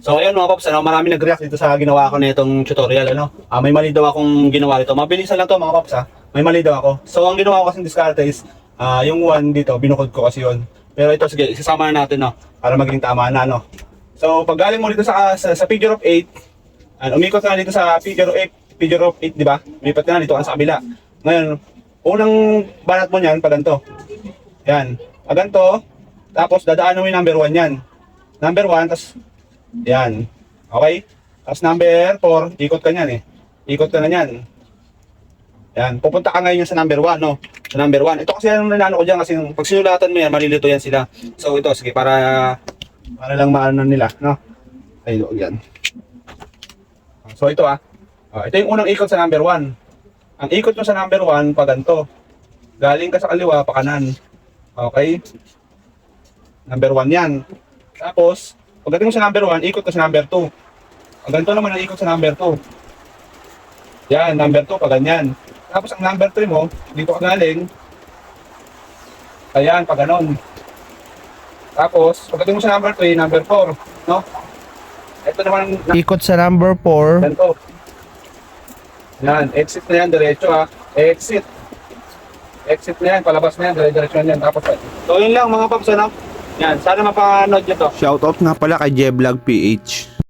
So ayun mga paps, marami nag-react dito sa ginawa ko na itong tutorial, may mali daw akong ginawa dito. Mabilisan lang to mga paps, may mali daw ako. So ang ginawa ko kasing diskarte is, yung 1 dito, binukod ko kasi yun. Pero ito, sige, isasama na natin, para maging tama na, So pag galing mo dito sa figure of 8, umikot ka na dito sa figure of 8, di ba? Umipat ka na dito sa kabila. Ngayon, unang banat mo niyan, pag ganito. Yan, pag ganito, tapos dadaan mo yung number 1 yan. Number 1, tapos yan. Okay? Tapos number 4, ikot ka niyan Ikot ka na niyan. Yan. Pupunta ka ngayon sa number 1, Sa number 1. Ito kasi yung nanano ko dyan kasi pag sinulatan mo yan, malilito yan sila. So ito, sige, para lang maano nila, Ay, yan. So ito ito yung unang ikot sa number 1. Ang ikot mo sa number 1, pa ganito. Galing ka sa kaliwa, pa kanan. Okay? Number 1 yan. Tapos, pagdating mo sa number 1, ikot ka sa number 2. Ang ganito naman ang ikot sa number 2. Yan, number 2, pa ganyan. Tapos ang number 3 mo, dito ka galing. Ayan, pa ganon. Tapos, pagdating mo sa number 3, number 4. Ito naman, Ikot sa number 4. ganito. Yan, exit na yan, diretso Exit. Exit na yan, palabas na yan, diretso na yan. Tapos, so yun lang mga paps, Yan, sana mapanood nyo to. Shoutout nga pala kay Jevlog PH.